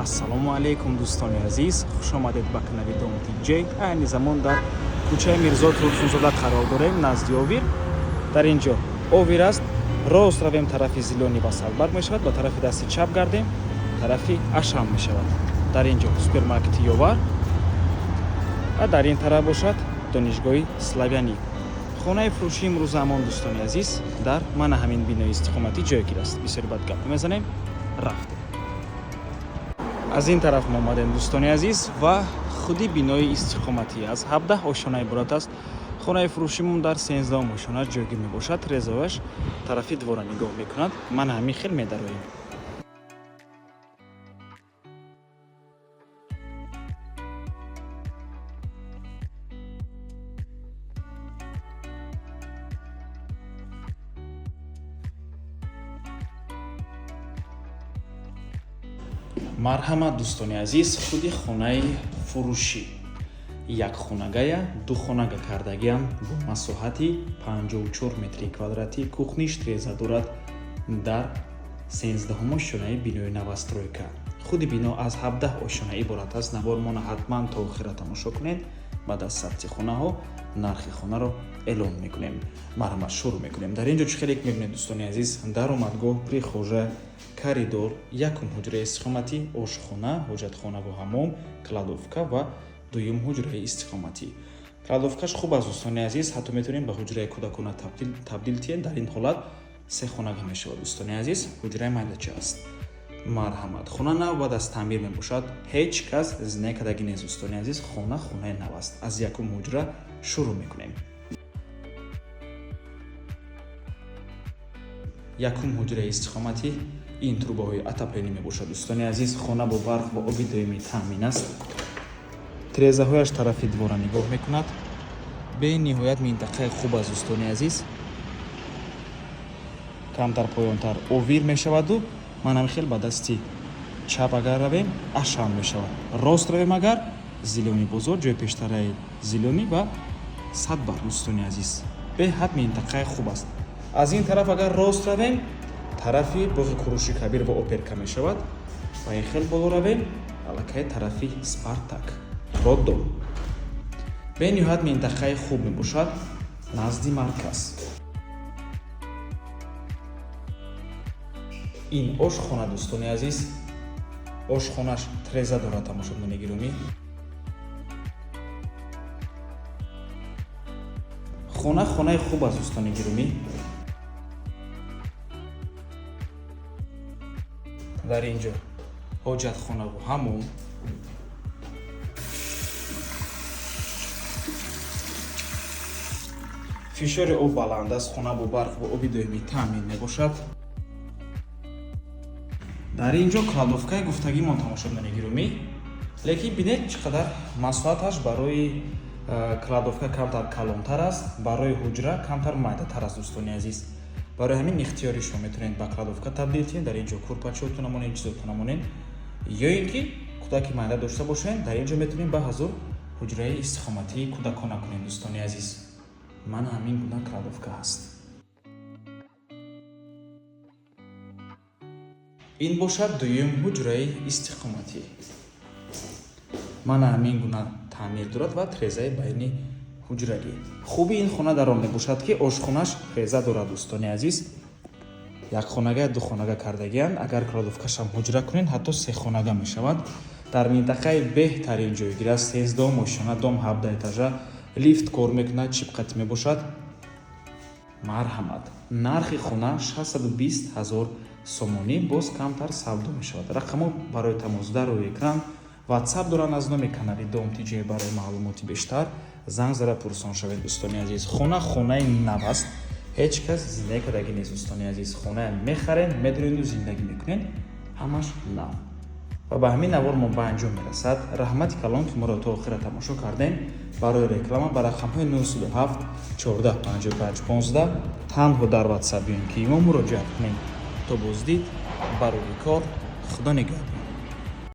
ассалому алейкум дӯстони азиз, хуш омадед ба канали Домти Ҷей. Айни замон дар кӯчаи Мирзо Турсунзода қарор дорем, назди Овир. Дар ин ҷо Овир аст. Рост равем тарафи Зилони ба Салбарг мешавад, ба тарафи дасти чап гардем, тарафи Ашам мешавад. Дар ин ҷо супермаркети Ёвар ва дар ин тараф бошад донишгоҳи Славянӣ. хонаи фурӯшии имрӯз замон дӯстони азиз дар мана ҳамин бинои истиқоматӣ ҷойгир аст. Бисёри бад гап мезанем, рафтем. аз ин тараф мо омадем дӯстони азиз ва худи бинои истиқоматӣ аз 17 ошонаи иборат аст. хонаи фурӯшимон дар 13 ошона ҷойгир мебошад. Резояш тарафи двора нигоҳ мекунад. мана ҳамин хел медароем. марҳамат дӯстони азиз, худи хонаи фурӯшӣ як хонагая ду хонага кардагиам бо масоҳати 54 метри квадратӣ кухни штреза дорад дар 13 ошонаи бинои навастройка. худи бино аз 17 ошона иборат аст. навормона ҳатман то охира тамошо кунед. баъд аз сабти хонаҳо нархи хонаро эълон мекунем. марҳамат, шурӯъ мекунем. дар ин ҷо чӣ хеле мебинед дӯстони азиз, даромадгоҳ, прихожа, коридор, якум ҳуҷраи истиқоматӣ, ошхона, ҳоҷатхона ва ҳаммом, кладовка ва дуюм ҳуҷраи истиқоматӣ. кладовкаш хуб аст дӯстони азиз, ҳатто метавонем ба ҳуҷраи кӯдакона табдил тиҳед. дар ин ҳолат се хонага мешавад дӯстони азиз, ҳуҷраи майдача аст. марҳамат, хона нав баъд аз таъмир мебошад. ҳеҷ кас зинда кардагӣ нест дӯстони азиз, хонаи нав аст. аз якум ҳуҷра шурӯъ мекунем. якум ҳуҷраи истиқоматӣ ин трубаҳои отопленӣ мебошад дӯстони азиз. хона бо барқ ва оби доимӣ таъмин аст. тирезаҳояш тарафи двора нигоҳ мекунад. бениҳоят минтақаи хуб аст дӯстони азиз. камтар поёнтар Овир мешаваду манамихел ба дасти чап агар равем Ашам мешавад. рост равем агар Зилони бозор, ҷои пештараи Зилонӣ ва Садбарг дӯстони азиз. беҳад минтақаи хуб аст. аз ин тараф агар рост равем тарафи боғи Куруши Кабир ва Оперка мешавад. ба ин хел боло равем аллакай тарафи Спартак, Роддом. бениҳоят минтақаи хуб мебошад назди марказ. ин ошхона дӯстони азиз, ошхонаш треза дорад тамошобинони гиромӣ. хонаи хуб аст дӯстони гиромӣ. дар ин ҷо ҳоҷатхона ва ҳаммом, фишори об баланд аст. хона бо барқ ва оби доимӣ таъмин мебошад. дар ин ҷо кладовкаи гуфтагимон тамошобинони гиромӣ. лекин бинед чӣ қадар масоҳаташ барои кладовка камтар калонтар аст, барои ҳуҷра камтар майдатар аст дӯстони азиз. барои ҳамин ихтиёри шумо метавонед ба кладовка табдил тиҳед. дар ин ҷо курпачоту намонед, чизоту намонед, ё ин ки кӯдаки майда дошта бошед. дар ин ҷо метавонед ба ҳазур ҳуҷраи истиқоматии кӯдакона кунед дӯстони азиз. мана ҳамин гуна кладовка ҳаст. ин бошад дуюм ҳуҷраи истиқоматӣ. мана ҳамин гуна таъмир дорад ва трезаи байни ҳуҷрагӣ. хуби ин хона дар он мебошад ки ошхонаш треза дорад дӯстони азиз. як хонага ду хонага кардагианд. агар кладовкашам ҳуҷра кунед ҳатто се хонага мешавад. дар минтақаи беҳтарин ҷойгир аст. 13 ошона, дом 17 этажа, лифт кор мекунад, чипқат мебошад. марҳамат, нархи хона 620 000 сомонӣ, боз камтар савдо мешавад. рақамҳо барои тамос дар рӯи экран. ватсап доранд аз номи канали Домти Ҷей. барои маълумоти бештар занг зада пурсон шавед дӯстони азиз. хонаи нав аст. ҳеҷ кас зиндагӣ кардагӣ нест дӯстони азиз. хонаи мехаред, медоренду зиндагӣ мекунед, ҳамаш нав. ва ба ҳамин навор мо ба анҷом мерасад. раҳмати калон ки моро то охира тамошо кардем. барои реклама ба рақамҳои 907 14 55 15 танҳо дар ватсап биёем ки имо муроҷиат кунем. то боздид, ба рӯи кор. худо нигаҳбон.